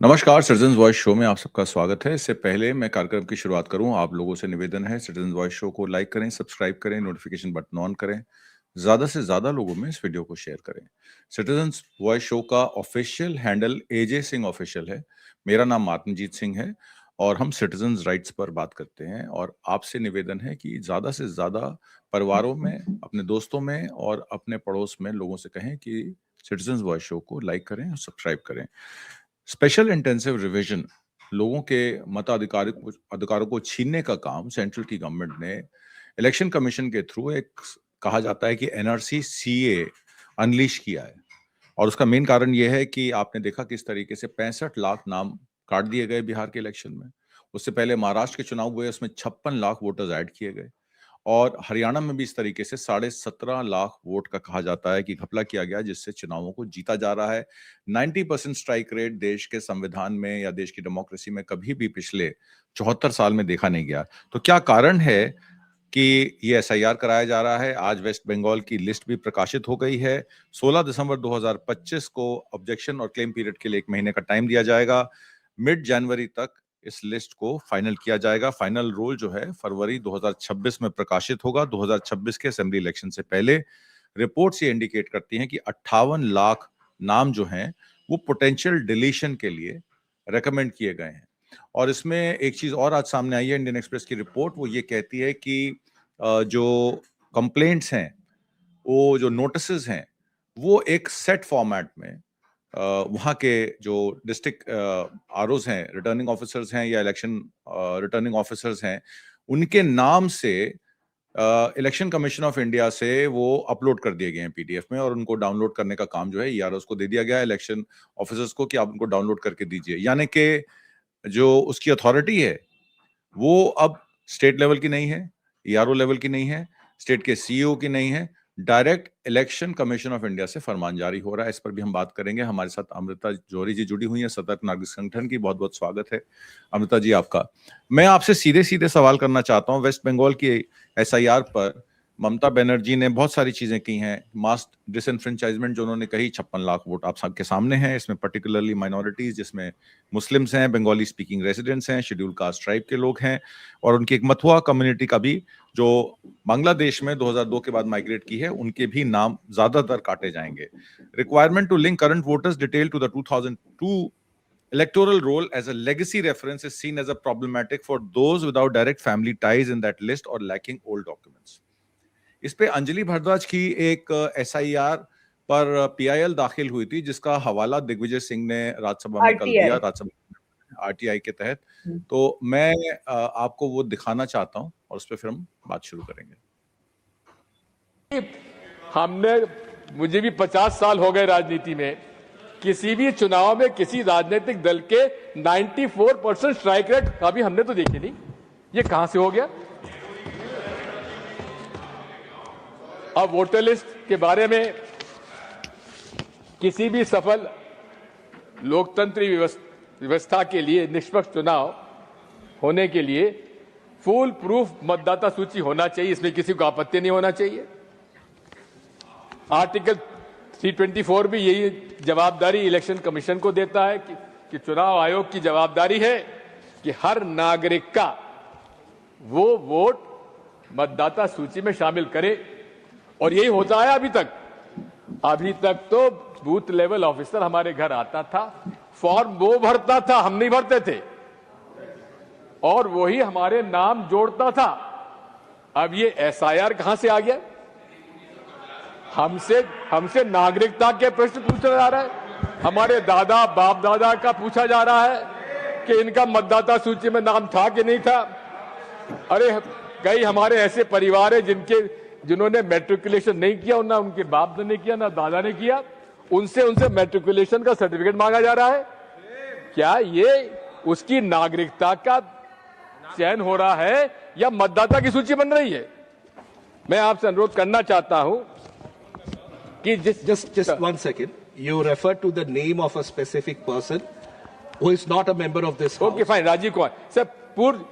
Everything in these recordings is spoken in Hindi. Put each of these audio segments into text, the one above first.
नमस्कार, सिटीजन्स वॉइस शो में आप सबका स्वागत है। इससे पहले मैं कार्यक्रम की शुरुआत करूं, आप लोगों से निवेदन है सिटीजन्स वॉइस शो को लाइक करें, सब्सक्राइब करें, नोटिफिकेशन बटन ऑन करें, ज़्यादा से ज़्यादा लोगों में इस वीडियो को शेयर करें। सिटीजन्स वॉइस शो का ऑफिशियल हैंडल एजे सिंह ऑफिशियल है। मेरा नाम आत्मजीत सिंह है और हम सिटीजन्स राइट्स पर बात करते हैं और आपसे निवेदन है कि ज़्यादा से ज़्यादा परिवारों में, अपने दोस्तों में और अपने पड़ोस में लोगों से कहें कि सिटीजन्स वॉइस शो को लाइक करें और सब्सक्राइब करें। स्पेशल इंटेंसिव रिवीजन लोगों के अधिकारों को छीनने का काम सेंट्रल की गवर्नमेंट ने इलेक्शन कमीशन के थ्रू एक कहा जाता है कि एनआरसी सीए अनलीश किया है। और उसका मेन कारण यह है कि आपने देखा किस तरीके से 65 लाख नाम काट दिए गए बिहार के इलेक्शन में। उससे पहले महाराष्ट्र के चुनाव हुए, उसमें 56 लाख वोटर्स ऐड किए गए और हरियाणा में भी इस तरीके से 17.5 लाख वोट का कहा जाता है कि घपला किया गया, जिससे चुनावों को जीता जा रहा है। 90% स्ट्राइक रेट देश के संविधान में या देश की डेमोक्रेसी में कभी भी पिछले 74 साल में देखा नहीं गया। तो क्या कारण है कि ये एसआईआर कराया जा रहा है? आज वेस्ट बंगाल की लिस्ट भी प्रकाशित हो गई है। 16 दिसंबर 2025 को ऑब्जेक्शन और क्लेम पीरियड के लिए 1 महीने का टाइम दिया जाएगा। मिड जनवरी तक इस लिस्ट को फाइनल किया जाएगा। फाइनल रोल जो है फरवरी 2026 में प्रकाशित होगा। 2026 के असेंबली इलेक्शन से पहले रिपोर्ट्स ये इंडिकेट करती हैं कि 58 लाख नाम जो हैं वो पोटेंशियल डिलीशन के लिए रेकमेंड किए गए हैं। और इसमें एक चीज और आज सामने आई है, इंडियन एक्सप्रेस की रिपोर्ट, वो ये कहती है कि जो कंप्लेंट्स हैं, वो जो नोटिसेस हैं, वो एक सेट फॉर्मेट में वहाँ के जो डिस्ट्रिक्ट आरओज हैं, रिटर्निंग ऑफिसर्स हैं या इलेक्शन रिटर्निंग ऑफिसर्स हैं, उनके नाम से इलेक्शन कमीशन ऑफ इंडिया से वो अपलोड कर दिए गए हैं पीडीएफ में और उनको डाउनलोड करने का काम जो है ईआरओस को दे दिया गया है, इलेक्शन ऑफिसर्स को, कि आप उनको डाउनलोड करके दीजिए। यानी कि जो उसकी अथॉरिटी है वो अब स्टेट लेवल की नहीं है, ईआरओ लेवल की नहीं है, स्टेट के सीईओ की नहीं है, direct election commission of India से फरमान जारी हो रहा है। इस पर भी हम बात करेंगे। हमारे साथ अमृता जौहरी जी जुड़ी हुई हैं, सतर्क नागरिक संगठन की। बहुत बहुत स्वागत है अमृता जी आपका। मैं आपसे सीधे सीधे सवाल करना चाहता हूं। वेस्ट बंगाल की एसआईआर पर ममता बनर्जी ने बहुत सारी चीजें की हैं। मास डिसएनफ्रेंचाइजमेंट जो उन्होंने कही, 56 लाख वोट आप सबके सामने हैं। इसमें पर्टिकुलरली माइनॉरिटीज, जिसमें मुस्लिम्स हैं, बंगाली स्पीकिंग रेजिडेंट्स हैं, शेड्यूल कास्ट ट्राइब के लोग हैं और उनकी एक मथुआ कम्युनिटी का भी, जो बांग्लादेश में 2002 के बाद माइग्रेट की है, उनके भी नाम ज्यादातर काटे जाएंगे। Requirement to link current voters detail to the 2002 electoral roll as a legacy reference is seen as a problematic for those without direct family ties in that list or lacking old documents. इस पे अंजलि भारद्वाज की एक एसआईआर पर पीआईएल दाखिल हुई थी, जिसका हवाला दिग्विजय सिंह ने राज्यसभा में कल दिया, राज्यसभा आरटीआई के तहत। तो मैं आपको वो दिखाना चाहता हूं और उस पर फिर हम बात शुरू करेंगे। मुझे भी 50 साल हो गए राजनीति में। किसी भी चुनाव में किसी राजनीतिक दल के 94% स्ट्राइक रेट कभी हमने तो देखी नहीं। ये कहां से हो गया? अब वोटर लिस्ट के बारे में किसी भी सफल लोकतंत्री व्यवस्था के लिए, निष्पक्ष चुनाव होने के लिए फुल प्रूफ मतदाता सूची होना चाहिए। इसमें किसी को आपत्ति नहीं होना चाहिए। आर्टिकल 324 भी यही जवाबदारी इलेक्शन कमीशन को देता है कि चुनाव आयोग की जवाबदारी है कि हर नागरिक का वो वोट मतदाता सूची में शामिल करे। और यही होता है अभी तक। अभी तक तो बूथ लेवल ऑफिसर हमारे घर आता था, फॉर्म वो भरता था, हम नहीं भरते थे, और वही हमारे नाम जोड़ता था। अब ये एसआईआर कहां से आ गया? हमसे नागरिकता के प्रश्न पूछा जा रहा है। हमारे दादा बाप दादा का पूछा जा रहा है कि इनका मतदाता सूची में नाम था कि नहीं था। अरे कई हमारे ऐसे परिवार है जिन्होंने मैट्रिकुलेशन नहीं किया, ना उनके बाप ने किया, ना दादा ने किया। उनसे मैट्रिकुलेशन का सर्टिफिकेट मांगा जा रहा है। क्या ये उसकी नागरिकता का चयन हो रहा है या मतदाता की सूची बन रही है? मैं आपसे अनुरोध करना चाहता हूं कि just 1 second. You refer to the name of a specific person who is not a member of this house. Okay, fine. Rajiv Kumar sir, पूर्व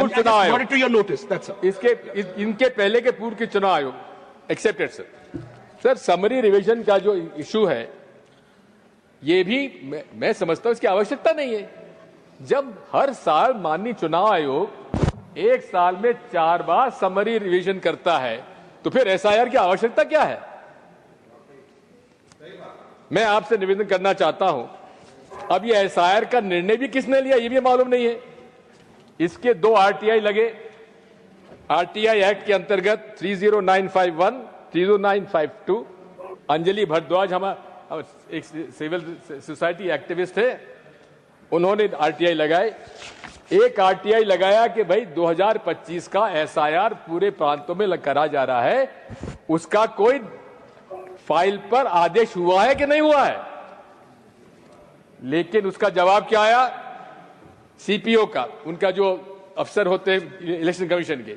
चुनाव आयोग, brought it to your notice. That's all. इनके पहले के पूर्व के चुनाव आयोग एक्सेप्टेड। सर समरी रिवीजन का जो इशू है, ये भी मैं समझता हूं इसकी आवश्यकता नहीं है। जब हर साल माननीय चुनाव आयोग एक साल में 4 बार समरी रिवीजन करता है तो फिर एसआईआर की आवश्यकता क्या है? मैं आपसे निवेदन करना चाहता हूं, अब ये एसआईआर का निर्णय भी किसने लिया ये भी मालूम नहीं है। इसके 2 आरटीआई लगे। आरटीआई एक्ट के अंतर्गत 30951, 30952। अंजलि भारद्वाज हमारा एक सिविल सोसाइटी एक्टिविस्ट है, उन्होंने आरटीआई लगाए। एक आरटीआई लगाया कि भाई 2025 का एसआईआर पूरे प्रांतों में करा जा रहा है, उसका कोई फाइल पर आदेश हुआ है कि नहीं हुआ है। लेकिन उसका जवाब क्या आया सीपीओ का, उनका जो अफसर होते हैं इलेक्शन कमीशन के,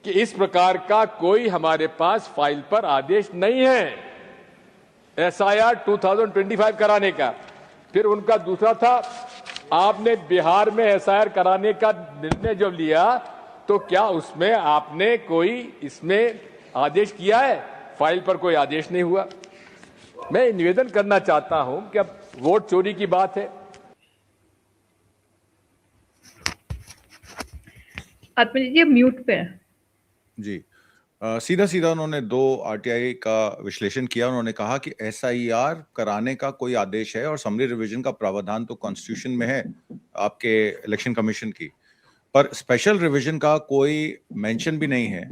कि इस प्रकार का कोई हमारे पास फाइल पर आदेश नहीं है एसआईआर 2025 कराने का। फिर उनका दूसरा था, आपने बिहार में एसआईआर कराने का निर्णय जब लिया तो क्या उसमें आपने कोई इसमें आदेश किया है? फाइल पर कोई आदेश नहीं हुआ। मैं निवेदन करना चाहता हूं कि अब वोट चोरी की बात है। आत्मजी जी म्यूट पे हैं। जी सीधा सीधा उन्होंने 2 आरटीआई का विश्लेषण किया। उन्होंने कहा कि एसआईआर कराने का कोई आदेश है और समरी रिवीजन का प्रावधान तो कॉन्स्टिट्यूशन में है आपके इलेक्शन कमीशन की, पर स्पेशल रिवीजन का कोई मेंशन भी नहीं है,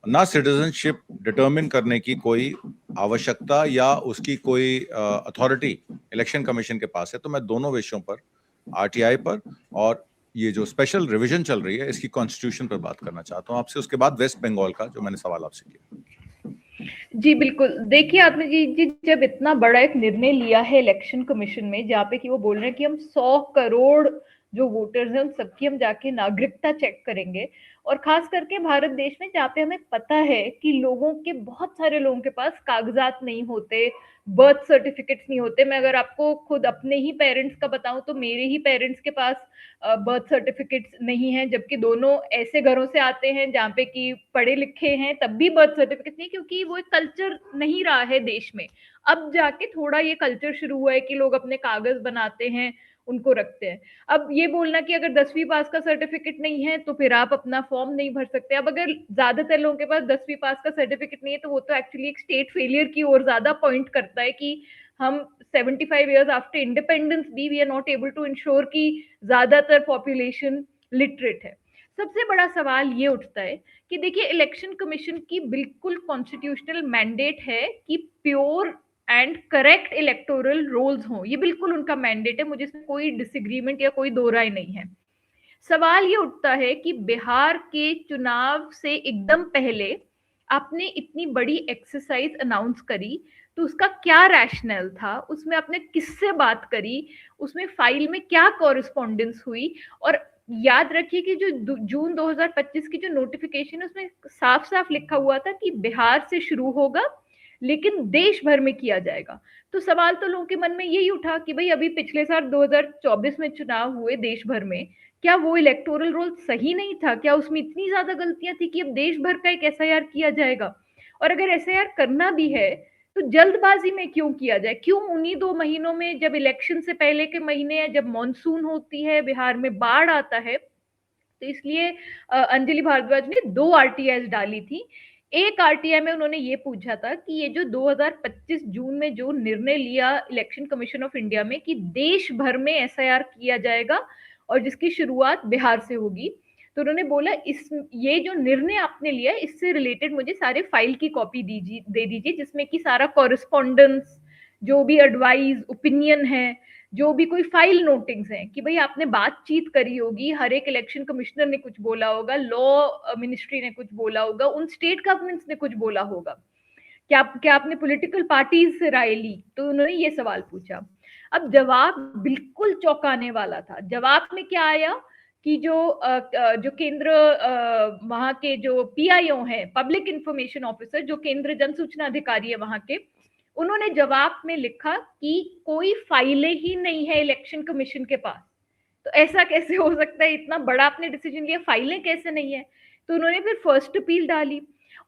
ना सिटीजनशिप डिटरमिन करने की कोई आवश्यकता या उसकी कोई अथॉरिटी इलेक्शन कमीशन के पास है। तो मैं दोनों विषयों पर, आरटीआई पर और ये जो स्पेशल रिवीजन चल रही है इसकी कॉन्स्टिट्यूशन पर बात करना चाहता हूं आपसे। उसके बाद वेस्ट बंगाल का जो मैंने सवाल आपसे किया। जी बिल्कुल, देखिए आत्मजी जी, जब इतना बड़ा एक निर्णय लिया है इलेक्शन कमीशन में, जहाँ पे कि वो बोल रहे हैं कि हम 100 करोड़ जो वोटर्स हैं उन सबकी हम जाके नागरिकता चेक करेंगे, और खास करके भारत देश में जहाँ पे हमें पता है कि लोगों के, बहुत सारे लोगों के पास कागजात नहीं होते, बर्थ सर्टिफिकेट्स नहीं होते। मैं अगर आपको खुद अपने ही पेरेंट्स का बताऊं तो मेरे ही पेरेंट्स के पास बर्थ सर्टिफिकेट्स नहीं है, जबकि दोनों ऐसे घरों से आते हैं जहाँ पे कि पढ़े लिखे हैं तब भी बर्थ सर्टिफिकेट नहीं, क्योंकि वो एक कल्चर नहीं रहा है देश में। अब जाके थोड़ा ये कल्चर शुरू हुआ है कि लोग अपने कागज बनाते हैं, उनको रखते हैं। अब ये बोलना कि अगर 10वीं पास का सर्टिफिकेट नहीं है तो फिर आप अपना फॉर्म नहीं भर सकते। अब अगर ज्यादातर लोगों के पास 10वीं पास का सर्टिफिकेट नहीं है तो वो तो एक्चुअली एक स्टेट फेलियर की ओर ज्यादा पॉइंट करता है कि हम 75 इयर्स आफ्टर इंडिपेंडेंस भी we are not able to ensure कि ज्यादातर पॉपुलेशन लिटरेट है। सबसे बड़ा सवाल ये उठता है कि देखिए इलेक्शन कमीशन की बिल्कुल कॉन्स्टिट्यूशनल मैंडेट है कि pure and correct electoral rolls हों, ये बिल्कुल उनका मैंडेट है, मुझे इसमें कोई डिसएग्रीमेंट या कोई दो राय नहीं है। सवाल ये उठता है कि बिहार के चुनाव से एकदम पहले आपने इतनी बड़ी एक्सरसाइज अनाउंस करी, तो उसका क्या रैशनल था, उसमें आपने किससे बात करी, उसमें फाइल में क्या कॉरेस्पॉन्डेंस हुई। और याद रखिए कि जो जून 2025 की जो नोटिफिकेशन है उसमें साफ साफ लिखा हुआ था कि बिहार से शुरू होगा लेकिन देश भर में किया जाएगा। तो सवाल तो लोगों के मन में यही उठा कि भाई अभी पिछले साल 2024 में चुनाव हुए देश भर में, क्या वो इलेक्टोरल रोल सही नहीं था? क्या उसमें इतनी ज्यादा गलतियां थी कि अब देश भर का एक एसआईआर किया जाएगा? और अगर एसआईआर करना भी है तो जल्दबाजी में क्यों किया जाए? क्यों उन्हीं 2 महीनों में, जब इलेक्शन से पहले के महीने हैं, जब मॉनसून होती है, बिहार में बाढ़ आता है? तो इसलिए अंजलि भारद्वाज ने 2 आरटीआई डाली थी। एक आरटीआई में उन्होंने ये पूछा था कि ये जो 2025 जून में जो निर्णय लिया इलेक्शन कमीशन ऑफ इंडिया में कि देश भर में एसआईआर किया जाएगा और जिसकी शुरुआत बिहार से होगी, तो उन्होंने बोला इस ये जो निर्णय आपने लिया है इससे रिलेटेड मुझे सारे फाइल की कॉपी दे दीजिए जिसमें कि सारा कॉरेस्पॉन्डेंस, जो भी एडवाइस, ओपिनियन है, जो भी कोई फाइल नोटिंग्स हैं कि भाई आपने बातचीत करी होगी, हर एक इलेक्शन कमिश्नर ने कुछ बोला होगा, लॉ मिनिस्ट्री ने कुछ बोला होगा, उन स्टेट गवर्नमेंट्स ने कुछ बोला होगा, क्या आपने पॉलिटिकल पार्टीज से राय ली? तो उन्होंने ये सवाल पूछा। अब जवाब बिल्कुल चौंकाने वाला था। जवाब में क्या आया कि जो केंद्र वहां के जो पीआईओ हैं, पब्लिक इंफॉर्मेशन ऑफिसर, जो केंद्र जन सूचना अधिकारी है वहां के, उन्होंने जवाब में लिखा कि कोई फाइलें ही नहीं है इलेक्शन कमीशन के पास। तो ऐसा कैसे हो सकता है? इतना बड़ा आपने डिसीजन लिया, फाइलें कैसे नहीं है? तो उन्होंने फिर फर्स्ट अपील डाली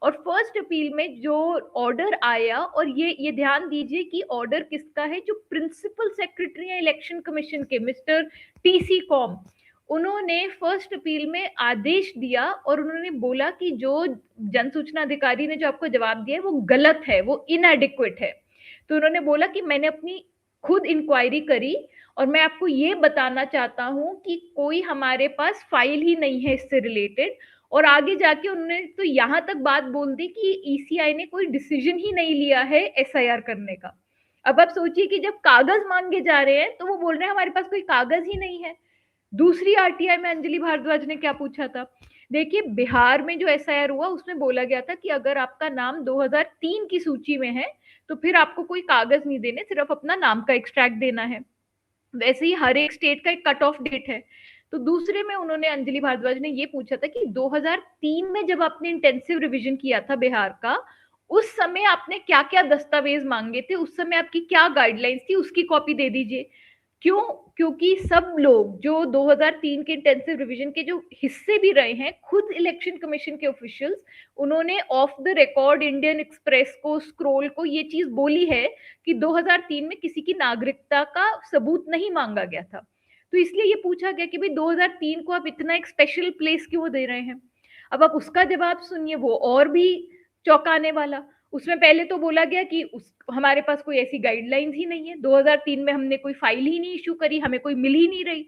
और फर्स्ट अपील में जो ऑर्डर आया, और ये ध्यान दीजिए कि ऑर्डर किसका है, जो प्रिंसिपल सेक्रेटरी है इलेक्शन कमीशन के मिस्टर टीसी कॉम, उन्होंने फर्स्ट अपील में आदेश दिया और उन्होंने बोला कि जो जन सूचना अधिकारी ने जो आपको जवाब दिया है वो गलत है, वो इनएडिक्वेट है। तो उन्होंने बोला कि मैंने अपनी खुद इंक्वायरी करी और मैं आपको ये बताना चाहता हूं कि कोई हमारे पास फाइल ही नहीं है इससे रिलेटेड। और आगे जाके उन्होंने तो यहां तक बात बोल दी कि ईसीआई ने कोई डिसीजन ही नहीं लिया है एसआईआर करने का। अब आप सोचिए कि जब कागज मांगे जा रहे हैं तो वो बोल रहे हैं हमारे पास कोई कागज ही नहीं है। दूसरी आरटीआई में अंजलि भारद्वाज ने क्या पूछा था, देखिए बिहार में जो एसआईआर हुआ उसमें बोला गया था कि अगर आपका नाम 2003 की सूची में है तो फिर आपको कोई कागज नहीं देने, सिर्फ अपना नाम का एक्सट्रैक्ट देना है। वैसे ही हर एक स्टेट का एक कट ऑफ डेट है। तो दूसरे में उन्होंने, अंजलि भारद्वाज ने ये पूछा था कि 2003 में जब आपने इंटेंसिव रिवीजन किया था बिहार का, उस समय आपने क्या क्या दस्तावेज मांगे थे, उस समय आपकी क्या गाइडलाइंस थी, उसकी कॉपी दे दीजिए। क्यों? क्योंकि सब लोग जो 2003 के इंटेंसिव रिवीजन के जो हिस्से भी रहे हैं, खुद इलेक्शन कमीशन के ऑफिशियल्स, उन्होंने of the record Indian express को, स्क्रोल को ये चीज बोली है कि 2003 में किसी की नागरिकता का सबूत नहीं मांगा गया था। तो इसलिए ये पूछा गया कि भाई 2003 को आप इतना एक स्पेशल प्लेस क्यों दे रहे हैं। अब आप उसका जवाब सुनिए, वो और भी चौंकाने वाला। उसमें पहले तो बोला गया कि हमारे पास कोई ऐसी गाइडलाइंस ही नहीं है, 2003 में हमने कोई फाइल ही नहीं इशू करी, हमें कोई मिल ही नहीं रही।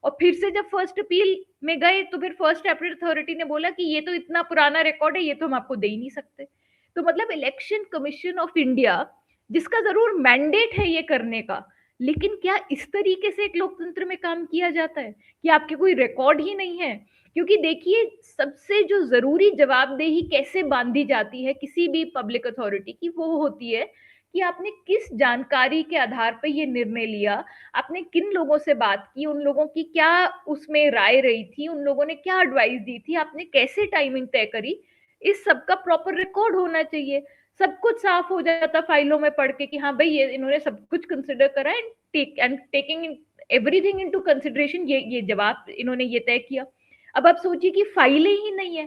और फिर से जब फर्स्ट अपील में गए तो फिर फर्स्ट अप्रील अथॉरिटी ने बोला कि ये तो इतना पुराना रिकॉर्ड है, ये तो हम आपको दे ही नहीं सकते। तो मतलब इलेक्शन कमीशन ऑफ इंडिया, जिसका जरूर मैंडेट है ये करने का, लेकिन क्या इस तरीके से एक लोकतंत्र में काम किया जाता है कि आपके कोई रिकॉर्ड ही नहीं है? क्योंकि देखिए, सबसे जो जरूरी जवाबदेही कैसे बांधी जाती है किसी भी पब्लिक अथॉरिटी की, वो होती है कि आपने किस जानकारी के आधार पर ये निर्णय लिया, आपने किन लोगों से बात की, उन लोगों की क्या उसमें राय रही थी, उन लोगों ने क्या एडवाइस दी थी, आपने कैसे टाइमिंग तय करी, इस सब का प्रॉपर रिकॉर्ड होना चाहिए। सब कुछ साफ हो जाता फाइलों में पढ़ के कि हाँ भाई ये इन्होंने सब कुछ कंसिडर करा and taking everything into consideration, ये जवाब इन्होंने ये तय किया। अब आप सोचिए कि फाइलें ही नहीं है,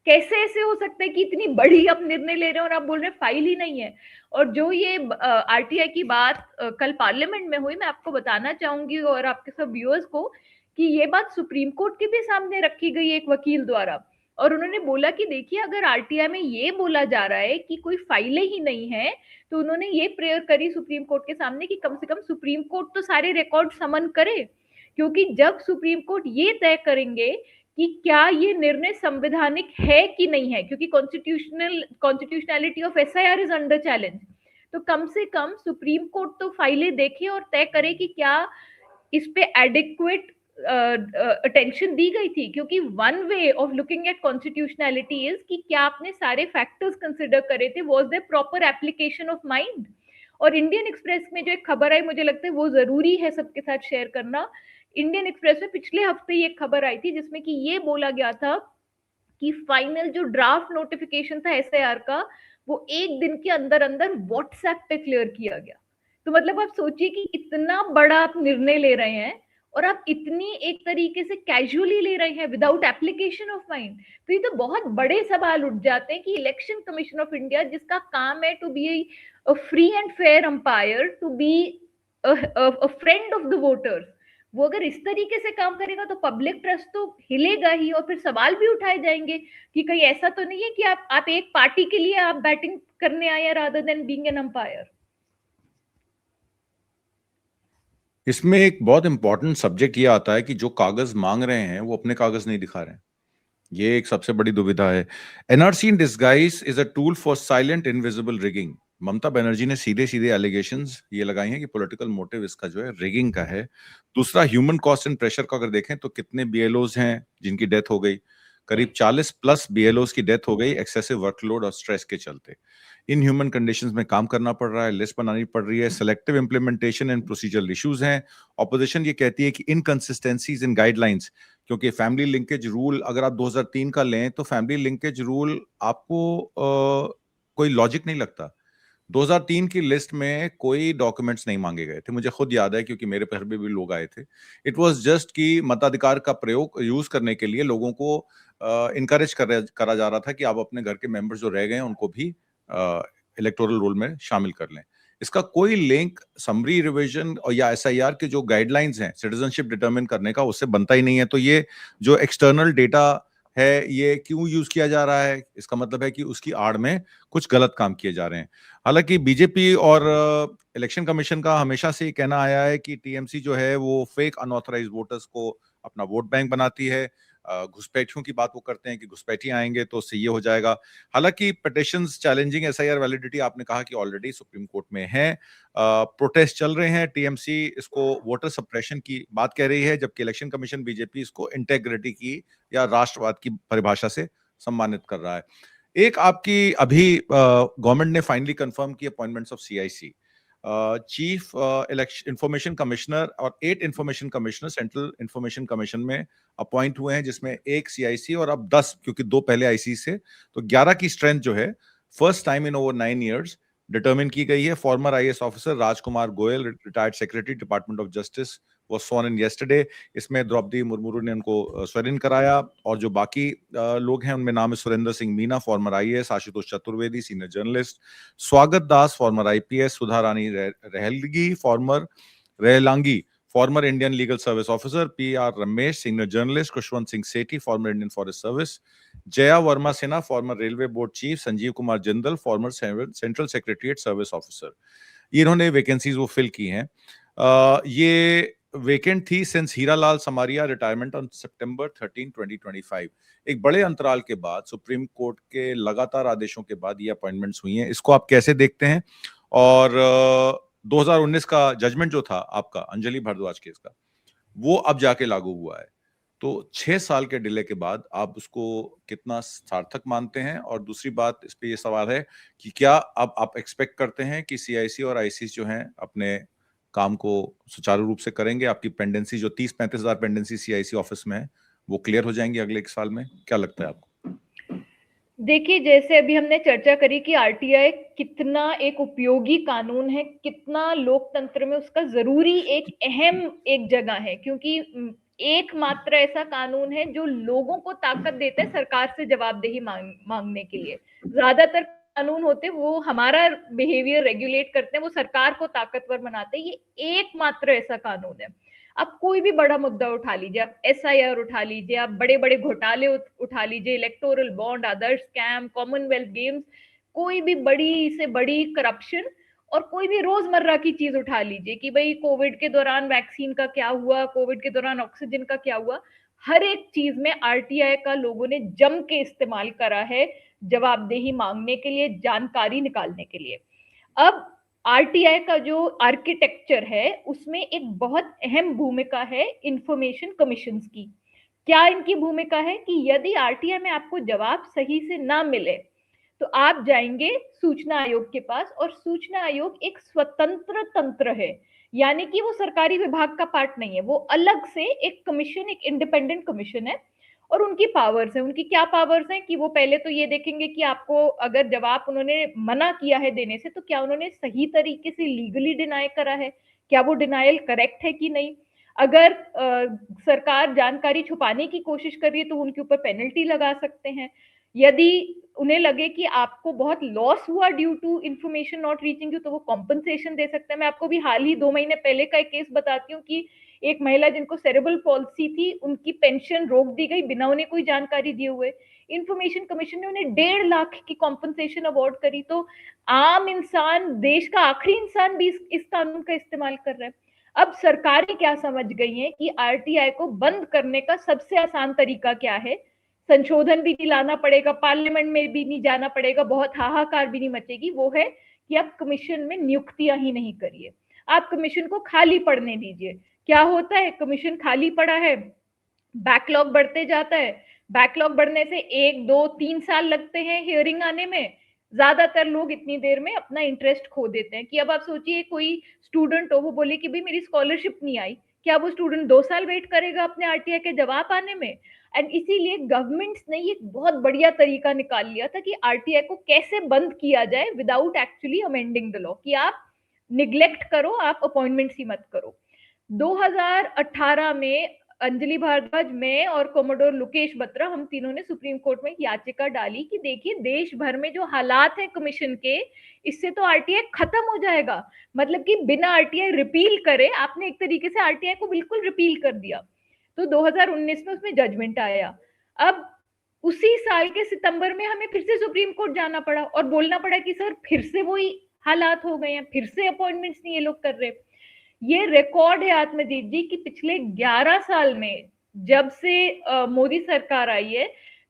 कैसे ऐसे हो सकता है कि इतनी बड़ी आप निर्णय ले रहे हो और आप बोल रहे हैं फाइल ही नहीं है। और जो ये आरटीआई की बात कल पार्लियामेंट में हुई, मैं आपको बताना चाहूंगी और आपके सब व्यूअर्स को कि ये बात सुप्रीम कोर्ट के भी सामने रखी गई एक वकील द्वारा, और उन्होंने बोला कि देखिए अगर आरटीआई में ये बोला जा रहा है कि कोई फाइलें ही नहीं है, तो उन्होंने ये प्रेयर करी सुप्रीम कोर्ट के सामने कि कम से कम सुप्रीम कोर्ट तो सारे रिकॉर्ड समन करे, क्योंकि जब सुप्रीम कोर्ट ये तय करेंगे कि क्या ये निर्णय संवैधानिक है कि नहीं है, क्योंकि constitutionality of SIR is under challenge, तो कम से कम सुप्रीम कोर्ट तो फाइलें देखे और तय करे कि क्या इस पे एडिक्वेट अटेंशन दी गई थी। क्योंकि one way of looking at constitutionality is कि क्या आपने सारे फैक्टर्स कंसिडर करे थे, was there proper application of mind. और इंडियन एक्सप्रेस में जो एक खबर आई, मुझे लगता है वो जरूरी है सबके साथ शेयर करना। इंडियन एक्सप्रेस में पिछले हफ्ते ये खबर आई थी जिसमें कि ये बोला गया था कि फाइनल जो ड्राफ्ट नोटिफिकेशन था एसआईआर का, वो एक दिन के अंदर अंदर व्हाट्सएप पे क्लियर किया गया। तो मतलब आप सोचिए कि इतना बड़ा आप निर्णय ले रहे हैं और आप इतनी एक तरीके से कैजुअली ले रहे हैं विदाउट एप्लीकेशन ऑफ माइंड। तो ये तो बहुत बड़े सवाल उठ जाते हैं कि इलेक्शन कमीशन ऑफ इंडिया, जिसका काम है to be a free and fair umpire, to be a friend of the voters, वो अगर इस तरीके से काम करेगा तो पब्लिक ट्रस्ट तो हिलेगा ही, और फिर सवाल भी उठाए जाएंगे कि कहीं ऐसा तो नहीं है कि आप एक पार्टी के लिए आप बैटिंग करने आए rather than being an umpire. इसमें एक बहुत इंपॉर्टेंट सब्जेक्ट ये आता है कि जो कागज मांग रहे हैं वो अपने कागज नहीं दिखा रहे हैं। ये एक सबसे बड़ी दुविधा है। NRC in disguise is a tool for silent invisible rigging. Mamata Banerjee ने सीधे सीधे एलिगेशंस ये लगाई हैं कि पॉलिटिकल मोटिव इसका जो है रिगिंग का है। दूसरा, ह्यूमन कॉस्ट एंड प्रेशर को अगर देखें तो कितने बीएलओज हैं जिनकी डेथ हो गई, करीब 40 प्लस बीएलओज की डेथ हो गई एक्सेसिव वर्कलोड और स्ट्रेस के चलते। इन ह्यूमन कंडीशंस में काम करना पड़ रहा है, लिस्ट बनानी पड़ रही है, selective implementation and procedural issues हैं। ऑपोजिशन ये कहती है कि इनकंसिस्टेंसीज इन गाइडलाइंस, क्योंकि फैमिली लिंकेज रूल अगर आप 2003 का लें तो फैमिली लिंकेज रूल आपको कोई लॉजिक नहीं लगता। 2003 की लिस्ट में कोई डॉक्यूमेंट्स नहीं मांगे गए थे, मुझे खुद याद है क्योंकि मेरे घर पे भी लोग आए थे। इट वाज जस्ट कि मताधिकार का प्रयोग यूज करने के लिए लोगों को इनकरेज करा जा रहा था कि आप अपने घर के मेंबर्स जो रह गए हैं उनको भी इलेक्टोरल रोल में शामिल कर लें। इसका कोई लिंक समरी रिवीजन और या एसआईआर के जो गाइडलाइंस हैं सिटीजनशिप डिटरमिन करने का उससे बनता ही नहीं है। तो ये जो एक्सटर्नल डेटा है ये क्यों यूज किया जा रहा है, इसका मतलब है कि उसकी आड़ में कुछ गलत काम किए जा रहे हैं। हालांकि बीजेपी और इलेक्शन कमीशन का हमेशा से ये कहना आया है कि टीएमसी जो है वो फेक अनऑथराइज्ड वोटर्स को अपना वोट बैंक बनाती है। घुसपैठियों की बात वो करते हैं कि घुसपैठी आएंगे तो उससे ये हो जाएगा। हालांकि पिटिशंस चैलेंजिंग एसआईआर वैलिडिटी आपने कहा कि ऑलरेडी सुप्रीम कोर्ट में है, प्रोटेस्ट चल रहे हैं। टीएमसी इसको वोटर सप्रेशन की बात कह रही है जबकि इलेक्शन कमीशन बीजेपी इसको इंटेग्रिटी की या राष्ट्रवाद की परिभाषा से सम्मानित कर रहा है। एक आपकी अभी गवर्नमेंट ने फाइनली कंफर्म की appointments of CIC, chief election information commissioner और 8 information commissioner central information commission में अपॉइंट हुए हैं, जिसमें एक सीआईसी और अब 10 क्योंकि 2 पहले आईसी से, तो 11 की स्ट्रेंथ जो है first time in over 9 years determine की गई है। Farmer IAS officer Rajkumar Goyal, retired secretary department of justice, was sworn in yesterday। इसमें द्रौपदी मुर्मू ने उनको स्वेर इन कराया और जो बाकी लोग हैं उनमें नाम है Surendra Singh Meena former IAS, Ashutosh Chaturvedi senior journalist, Swagat Das former IPS, Sudha Rani रहलगी Relangi former Indian legal service officer, P R Ramesh senior journalist, Khushwant Singh Sethi former Indian forest service, Jaya Varma Sinha former railway board chief, Sanjeev Kumar Jindal former central secretariat service officer. इन्होंने वैकेंसीज वो फिल की हैं। ये वेकेंट थी since Hiralal Samariya retirement on September 13, 2025। एक बड़े अंतराल के बाद सुप्रीम कोर्ट के लगातार आदेशों के बाद ये अपॉइंटमेंट्स हुई हैं, इसको आप कैसे देखते हैं? और 2019 का जजमेंट जो था आपका अंजलि भारद्वाज केस का, वो अब जाके लागू हुआ है, तो 6 साल के डिले के बाद आप उसको कितना सार्थक मानते हैं? और दूसरी बात इस पे ये सवाल है कि क्या अब आप एक्सपेक्ट करते हैं कि सीआईसी और आईसीस जो हैं अपने काम को सुचारू रूप से करेंगे? आपकी पेंडेंसी जो 30-35 हजार पेंडेंसी सीआईसी ऑफिस में है वो क्लियर हो जाएंगी अगले 1 साल में? क्या लगता है आपको? देखिए, जैसे अभी हमने चर्चा करी कि आरटीआई कितना एक उपयोगी कानून है, कितना लोकतंत्र में उसका जरूरी एक अहम एक जगह है, क्योंकि एकमात्र ऐसा कानून है जो लोगों को ताकत देता है सरकार से जवाबदेही मांगने के लिए। ज्यादातर कानून होते हैं वो हमारा बिहेवियर रेगुलेट करते हैं, वो सरकार को ताकतवर बनाते हैं। ये एकमात्र ऐसा कानून है। आप कोई भी बड़ा मुद्दा उठा लीजिए, आप एसआईआर उठा लीजिए, आप बड़े बड़े घोटाले उठा लीजिए, इलेक्टोरल बॉन्ड, आदर्श स्कैम, कॉमनवेल्थ गेम्स, कोई भी बड़ी से बड़ी करप्शन, और कोई भी रोजमर्रा की चीज उठा लीजिए कि भाई कोविड के दौरान वैक्सीन का क्या हुआ, कोविड के दौरान ऑक्सीजन का क्या हुआ, हर एक चीज में आरटीआई का लोगों ने जम के इस्तेमाल करा है जवाबदेही मांगने के लिए, जानकारी निकालने के लिए। अब आरटीआई का जो आर्किटेक्चर है उसमें एक बहुत अहम भूमिका है इंफॉर्मेशन कमीशन की। क्या इनकी भूमिका है कि यदि आरटीआई में आपको जवाब सही से ना मिले तो आप जाएंगे सूचना आयोग के पास, और सूचना आयोग एक स्वतंत्र तंत्र है, यानी कि वो सरकारी विभाग का पार्ट नहीं है, वो अलग से एक कमीशन, एक इंडिपेंडेंट कमीशन है। और उनकी पावर्स है, उनकी क्या पावर्स हैं कि वो पहले तो ये देखेंगे कि आपको अगर जवाब उन्होंने मना किया है देने से तो क्या उन्होंने सही तरीके से लीगली डिनाई करा है, क्या वो डिनायल करेक्ट है कि नहीं। अगर सरकार जानकारी छुपाने की कोशिश कर रही है तो उनके ऊपर पेनल्टी लगा सकते हैं। यदि उन्हें लगे कि आपको बहुत लॉस हुआ due to information not reaching you तो वो कॉम्पनसेशन दे सकते हैं। मैं आपको भी हाल ही 2 महीने पहले का एक केस बताती हूँ कि एक महिला जिनको सेरेब्रल पॉलिसी थी, उनकी पेंशन रोक दी गई बिना उन्हें कोई जानकारी दिए हुए। इंफॉर्मेशन कमीशन ने उन्हें 1.5 लाख की कॉम्पनसेशन अवार्ड करी। तो आम इंसान, देश का आखिरी इंसान भी इस कानून का इस्तेमाल कर रहा है। अब सरकारें क्या समझ गई हैं कि आरटीआई को बंद करने का सबसे आसान तरीका क्या है, संशोधन भी नहीं लाना पड़ेगा, पार्लियामेंट में भी नहीं जाना पड़ेगा, बहुत हाहाकार भी नहीं मचेगी, वो है कि आप कमीशन में नियुक्तियां ही नहीं करिए, आप कमीशन को खाली पड़ने दीजिए। क्या होता है, कमीशन खाली पड़ा है, बैकलॉग बढ़ते जाता है, बैकलॉग बढ़ने से 1, 2, 3 साल लगते हैं हियरिंग आने में। ज्यादातर लोग इतनी देर में अपना इंटरेस्ट खो देते हैं कि अब आप सोचिए कोई स्टूडेंट हो, वो बोले कि भाई मेरी स्कॉलरशिप नहीं आई, क्या वो स्टूडेंट 2 साल वेट करेगा अपने आरटीआई के जवाब आने में? एंड इसीलिए गवर्नमेंट्स ने ये बहुत बढ़िया तरीका निकाल लिया था कि आरटीआई को कैसे बंद किया जाए without actually amending the law, कि आप निग्लेक्ट करो, आप अपॉइंटमेंट्स ही मत करो। 2018 में अंजलि भारद्वाज, मैं और कोमोडोर लोकेश बत्रा, हम तीनों ने सुप्रीम कोर्ट में एक याचिका डाली कि देखिए देश भर में जो हालात है कमीशन के, इससे तो आरटीआई खत्म हो जाएगा। मतलब कि बिना आरटीआई रिपील करे, आपने एक तरीके से आरटीआई को बिल्कुल रिपील कर दिया। तो 2019 में उसमें जजमेंट आया। अब उसी साल के सितंबर में हमें फिर से सुप्रीम कोर्ट जाना पड़ा और बोलना पड़ा कि सर फिर से वही हालात हो गए हैं, फिर से अपॉइंटमेंट्स नहीं ये लोग कर रहे। ये रिकॉर्ड है आत्मजीत जी कि पिछले 11 साल में जब से मोदी सरकार आई है,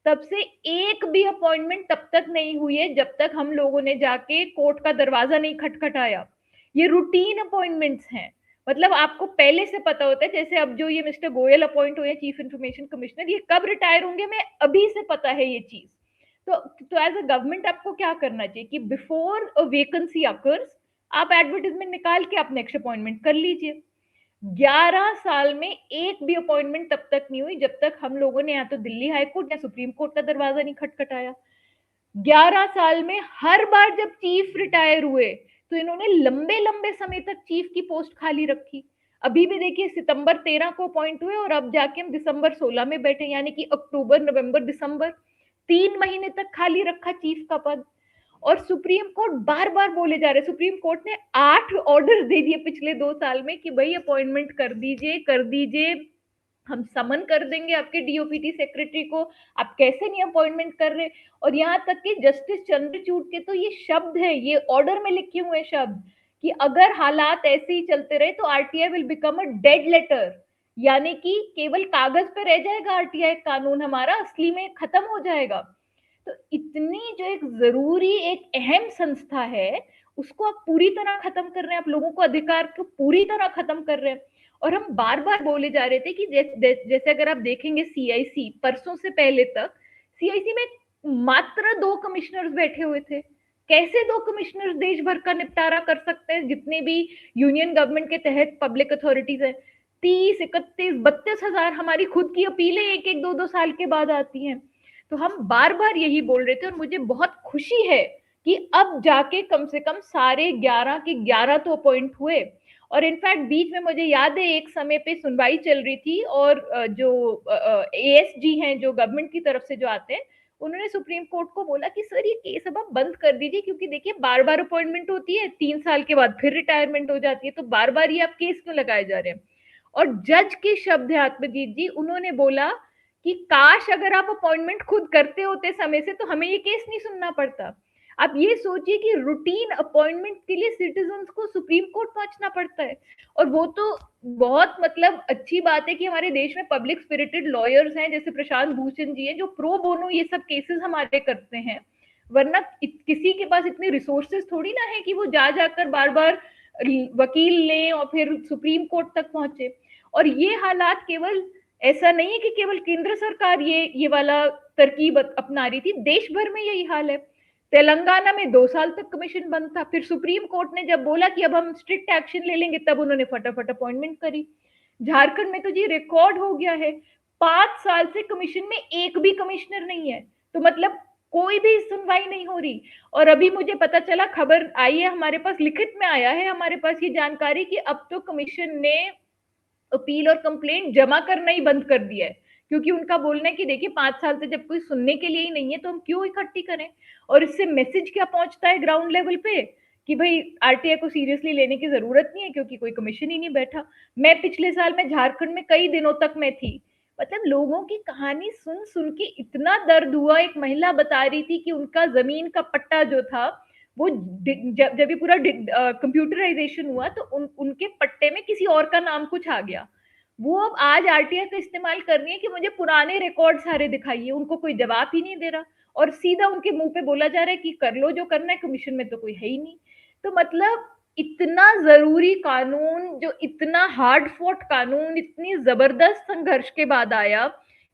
तब से एक भी अपॉइंटमेंट तब तक नहीं हुई है जब तक हम लोगों ने जाके कोर्ट का दरवाजा नहीं खटखटाया। ये रूटीन अपॉइंटमेंट्स हैं। मतलब आपको पहले से पता होता है, जैसे अब जो ये मिस्टर गोयल अपॉइंट हुए चीफ इंफॉर्मेशन कमिश्नर, ये कब रिटायर होंगे मैं अभी से पता है ये चीज। तो एज अ गवर्नमेंट आपको क्या करना चाहिए कि बिफोर अ वेकेंसी अकर्स, आप एडवर्टाइजमेंट निकाल के आप नेक्स्ट अपॉइंटमेंट कर लीजिए। 11 साल में एक भी अपॉइंटमेंट तब तक नहीं हुई जब तक हम लोगों ने या तो दिल्ली हाई कोर्ट या सुप्रीम कोर्ट का दरवाजा नहीं खटखटाया। 11 साल में हर बार जब चीफ रिटायर हुए तो इन्होंने लंबे लंबे समय तक चीफ की पोस्ट खाली रखी। अभी भी देखिए सितंबर 13 को अपॉइंट हुए और अब जाके हम दिसंबर 16 में बैठे, यानी कि अक्टूबर नवंबर दिसंबर 3 महीने तक खाली रखा चीफ का पद। और सुप्रीम कोर्ट बार बार बोले जा रहे, सुप्रीम कोर्ट ने 8 ऑर्डर दे दिए पिछले 2 साल में कि भाई अपॉइंटमेंट कर दीजिए कर दीजिए, हम समन कर देंगे आपके डीओपीटी सेक्रेटरी को, आप कैसे नहीं अपॉइंटमेंट कर रहे। और यहाँ तक कि जस्टिस चंद्रचूड़ के तो ये शब्द है, ये ऑर्डर में लिखे हुए शब्द, कि अगर हालात ऐसे ही चलते रहे तो RTI will become a dead letter, यानी कि केवल कागज पे रह जाएगा आरटीआई कानून, हमारा असली में खत्म हो जाएगा। तो इतनी जो एक जरूरी एक अहम संस्था है उसको आप पूरी तरह खत्म कर रहे हैं, आप लोगों को अधिकार को पूरी तरह खत्म कर रहे हैं। और हम बार बार बोले जा रहे थे कि जैसे अगर आप देखेंगे सीआईसी, परसों से पहले तक सीआईसी में मात्र 2 कमिश्नर्स बैठे हुए थे। कैसे 2 कमिश्नर्स देश भर का निपटारा कर सकते हैं, जितने भी यूनियन गवर्नमेंट के तहत पब्लिक अथॉरिटीज है। 30, 31, 32 हजार हमारी खुद की अपीलें एक एक 2 साल के बाद आती हैं। तो हम बार बार यही बोल रहे थे और मुझे बहुत खुशी है कि अब जाके कम से कम सारे 11 के 11 तो अपॉइंट हुए। और इनफैक्ट बीच में मुझे याद है एक समय पे सुनवाई चल रही थी और जो एएसजी हैं जो गवर्नमेंट की तरफ से जो आते हैं, उन्होंने सुप्रीम कोर्ट को बोला कि सर ये केस अब आप बंद कर दीजिए, क्योंकि देखिए बार बार अपॉइंटमेंट होती है, 3 साल के बाद फिर रिटायरमेंट हो जाती है, तो बार बार ये आप केस क्यों लगाए जा रहे हैं। और जज के शब्द है आत्मजीत जी, उन्होंने बोला कि काश अगर आप अपॉइंटमेंट खुद करते होते समय से तो हमें ये केस नहीं सुनना पड़ता। आप ये सोचिए कि रूटीन अपॉइंटमेंट के लिए सिटीजन्स को सुप्रीम कोर्ट पहुंचना पड़ता है। और वो तो बहुत मतलब अच्छी बात है कि हमारे देश में पब्लिक स्पिरिटेड लॉयर्स हैं, जैसे प्रशांत भूषण जी हैं, जो प्रो बोनो ये सब केसेस हमारे करते हैं। वरना किसी के पास इतने रिसोर्सेज थोड़ी ना है कि वो जा जाकर बार बार वकील लें और फिर सुप्रीम कोर्ट तक पहुंचे। और ये हालात केवल ऐसा नहीं है कि केवल केंद्र सरकार ये वाला तरकीब अपना रही थी, देश भर में यही हाल है। तेलंगाना में 2 साल तक कमीशन बंद था, फिर सुप्रीम कोर्ट ने जब बोला कि अब हम स्ट्रिक्ट एक्शन ले लेंगे, तब उन्होंने फटाफट अपॉइंटमेंट करी। झारखंड में तो जी रिकॉर्ड हो गया है, 5 साल से कमीशन में एक भी कमिश्नर नहीं है, तो मतलब कोई भी सुनवाई नहीं हो रही। और अभी मुझे पता चला, खबर आई है हमारे पास, लिखित में आया है हमारे पास ये जानकारी कि अब तो कमीशन ने अपील और कंप्लेंट जमा करना ही बंद कर दिया है, क्योंकि उनका बोलना है कि देखिए 5 साल से जब कोई सुनने के लिए ही नहीं है तो हम क्यों इकट्ठी करें। और इससे मैसेज क्या पहुंचता है ग्राउंड लेवल पे कि भाई आरटीआई को सीरियसली लेने की जरूरत नहीं है क्योंकि कोई कमीशन ही नहीं बैठा। मैं पिछले साल में झारखंड में कई दिनों तक मैं थी, मतलब लोगों की कहानी सुन सुन के इतना दर्द हुआ। एक महिला बता रही थी कि उनका जमीन का पट्टा जो था वो जब ये पूरा कंप्यूटराइजेशन हुआ तो उनके पट्टे में किसी और का नाम कुछ आ गया। वो अब आज आरटीआई का इस्तेमाल कर रही है कि मुझे पुराने रिकॉर्ड सारे दिखाइए, उनको कोई जवाब ही नहीं दे रहा और सीधा उनके मुंह पे बोला जा रहा है कि कर लो जो करना है, कमीशन में तो कोई है ही नहीं। तो मतलब इतना जरूरी कानून, जो इतना हार्ड फोर्ट कानून, इतनी जबरदस्त संघर्ष के बाद आया,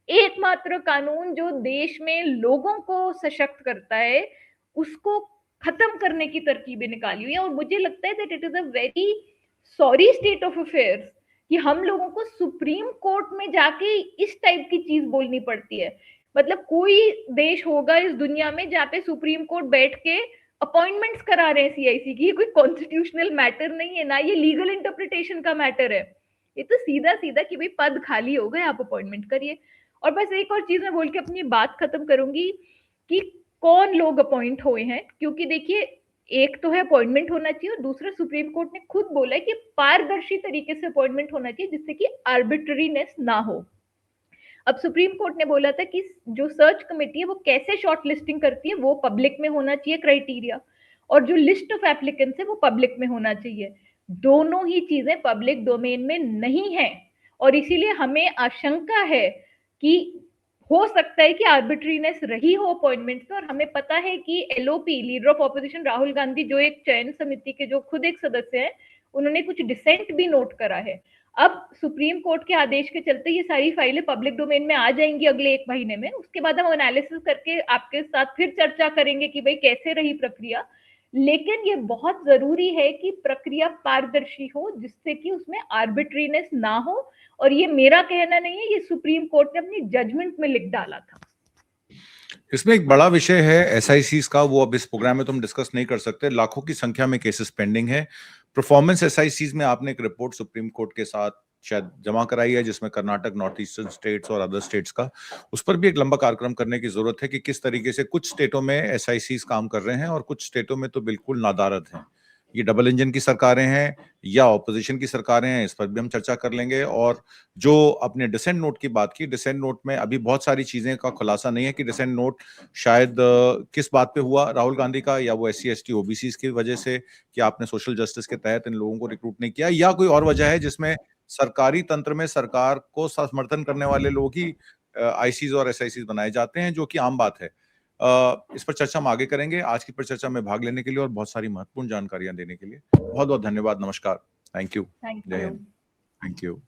एकमात्र कानून जो देश में लोगों को सशक्त करता है, उसको खत्म करने की तरकीबें निकाली हुई है। और मुझे लगता है that it is a very sorry state of affairs कि हम लोगों को सुप्रीम कोर्ट में जाके इस टाइप की चीज बोलनी पड़ती है। मतलब कोई देश होगा इस दुनिया में जहाँ पे सुप्रीम कोर्ट बैठ के अपॉइंटमेंट्स करा रहे हैं सीआईसी की, ये कोई कॉन्स्टिट्यूशनल मैटर नहीं है, ना ये लीगल इंटरप्रिटेशन का मैटर है, ये तो सीधा सीधा कि भाई पद खाली हो गए आप अपॉइंटमेंट करिए। और बस एक और चीज मैं बोल के अपनी बात खत्म करूंगी कि कौन लोग अपॉइंट हुए हैं, क्योंकि देखिए एक तो है अपॉइंटमेंट होना चाहिए और दूसरा सुप्रीम कोर्ट ने खुद बोला है कि पारदर्शी तरीके से अपॉइंटमेंट होना चाहिए जिससे कि आर्बिट्रीनेस ना हो। अब सुप्रीम कोर्ट ने बोला था कि जो सर्च कमेटी है वो कैसे शॉर्ट लिस्टिंग करती है वो पब्लिक में होना चाहिए क्राइटेरिया, और जो लिस्ट ऑफ एप्लीकेंट्स है वो पब्लिक में होना चाहिए। दोनों ही चीजें पब्लिक डोमेन में नहीं है, और इसीलिए हमें आशंका है कि हो सकता है कि आर्बिट्रीनेस रही हो अपॉइंटमेंट में। और हमें पता है कि LOP leader of opposition Rahul Gandhi जो एक चयन समिति के जो खुद एक सदस्य हैं, उन्होंने कुछ डिसेंट भी नोट करा है। अब सुप्रीम कोर्ट के आदेश के चलते ये सारी फाइलें पब्लिक डोमेन में आ जाएंगी अगले 1 महीने में। उसके बाद हम एनालिसिस करके आपके साथ फिर चर्चा करेंगे कि भाई कैसे रही प्रक्रिया, लेकिन ये बहुत जरूरी है कि प्रक्रिया पारदर्शी हो जिससे कि उसमें आर्बिट्रीनेस ना हो। और ये मेरा कहना नहीं है, ये सुप्रीम कोर्ट ने अपनी जजमेंट में लिख डाला था। इसमें एक बड़ा विषय है एसआईसीज का, वो अब इस प्रोग्राम में तुम डिस्कस नहीं कर सकते। लाखों की संख्या में केसेस पेंडिंग है। परफॉर्मेंस एसआईसीज में आपने एक रिपोर्ट सुप्रीम कोर्ट के साथ शायद जमा कराई है, जिसमें कर्नाटक, नॉर्थ ईस्टर्न स्टेट्स और अदर स्टेट्स का, उस पर भी एक लंबा कार्यक्रम करने की जरूरत है कि किस तरीके से कुछ स्टेटों में एसआईसीज काम कर रहे हैं और कुछ स्टेटों में तो बिल्कुल नादारद हैं। ये डबल इंजन की सरकारें हैं या ऑपोजिशन की सरकारें हैं, इस पर भी हम चर्चा कर लेंगे। और जो अपने डिसेंट नोट की बात की, डिसेंट नोट में अभी बहुत सारी चीजें का खुलासा नहीं है कि डिसेंट नोट शायद किस बात पे हुआ राहुल गांधी का, या वो SC ST OBCs की वजह से कि आपने सोशल जस्टिस के तहत इन लोगों को रिक्रूट नहीं किया, या कोई और वजह है जिसमें सरकारी तंत्र में सरकार को समर्थन करने वाले लोग ही आईसीज और SICs बनाए जाते हैं, जो कि आम बात है। इस पर चर्चा हम आगे करेंगे। आज की परिचर्चा में भाग लेने के लिए और बहुत सारी महत्वपूर्ण जानकारियां देने के लिए बहुत बहुत धन्यवाद। नमस्कार। Thank you. थैंक जय यू। हिंद। Thank you.